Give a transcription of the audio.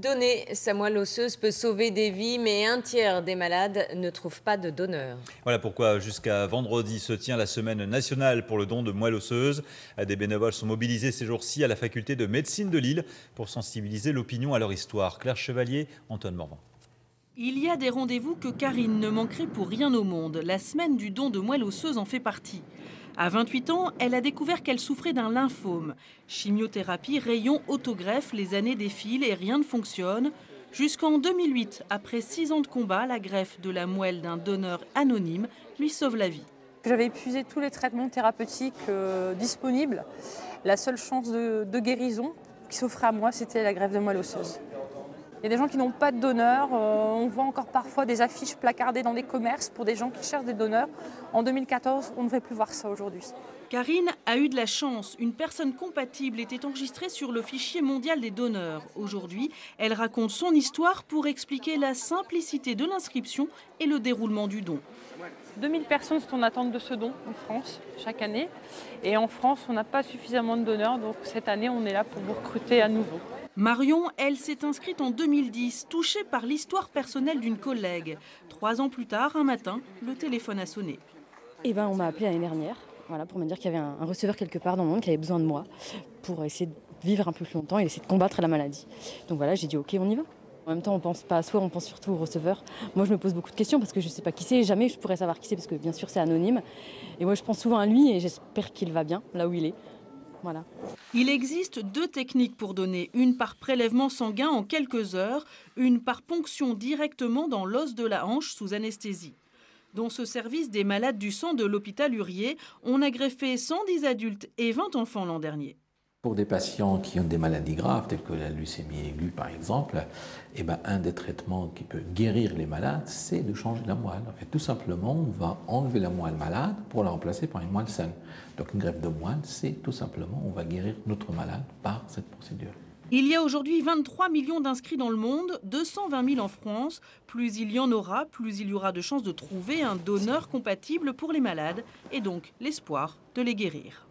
Donner sa moelle osseuse peut sauver des vies, mais un tiers des malades ne trouvent pas de donneur. Voilà pourquoi jusqu'à vendredi se tient la semaine nationale pour le don de moelle osseuse. Des bénévoles sont mobilisés ces jours-ci à la faculté de médecine de Lille pour sensibiliser l'opinion à leur histoire. Claire Chevalier, Antoine Morvan. Il y a des rendez-vous que Karine ne manquerait pour rien au monde. La semaine du don de moelle osseuse en fait partie. À 28 ans, elle a découvert qu'elle souffrait d'un lymphome. Chimiothérapie, rayons, autogreffe, les années défilent et rien ne fonctionne. Jusqu'en 2008, après 6 ans de combat, la greffe de la moelle d'un donneur anonyme lui sauve la vie. J'avais épuisé tous les traitements thérapeutiques disponibles. La seule chance de guérison qui s'offrait à moi, c'était la greffe de moelle osseuse. Il y a des gens qui n'ont pas de donneurs. On voit encore parfois des affiches placardées dans des commerces pour des gens qui cherchent des donneurs. En 2014, on ne devrait plus voir ça aujourd'hui. Karine a eu de la chance. Une personne compatible était enregistrée sur le fichier mondial des donneurs. Aujourd'hui, elle raconte son histoire pour expliquer la simplicité de l'inscription et le déroulement du don. 2000 personnes sont en attente de ce don en France chaque année. Et en France, on n'a pas suffisamment de donneurs. Donc cette année, on est là pour vous recruter à nouveau. Marion, elle, s'est inscrite en 2010, touchée par l'histoire personnelle d'une collègue. 3 ans plus tard, un matin, le téléphone a sonné. On m'a appelé l'année dernière pour me dire qu'il y avait un receveur quelque part dans le monde qui avait besoin de moi pour essayer de vivre un peu plus longtemps et essayer de combattre la maladie. Donc voilà, j'ai dit ok, on y va. En même temps, on ne pense pas à soi, on pense surtout au receveur. Moi, je me pose beaucoup de questions parce que je ne sais pas qui c'est. Jamais je pourrais savoir qui c'est parce que bien sûr, c'est anonyme. Et moi, je pense souvent à lui et j'espère qu'il va bien là où il est. Voilà. Il existe 2 techniques pour donner, une par prélèvement sanguin en quelques heures, une par ponction directement dans l'os de la hanche sous anesthésie. Dans ce service des malades du sang de l'hôpital Urier, on a greffé 110 adultes et 20 enfants l'an dernier. Pour des patients qui ont des maladies graves, telles que la leucémie aiguë par exemple, un des traitements qui peut guérir les malades, c'est de changer la moelle. En fait, tout simplement, on va enlever la moelle malade pour la remplacer par une moelle saine. Donc une greffe de moelle, c'est tout simplement, on va guérir notre malade par cette procédure. Il y a aujourd'hui 23 millions d'inscrits dans le monde, 220 000 en France. Plus il y en aura, plus il y aura de chances de trouver un donneur compatible pour les malades et donc l'espoir de les guérir.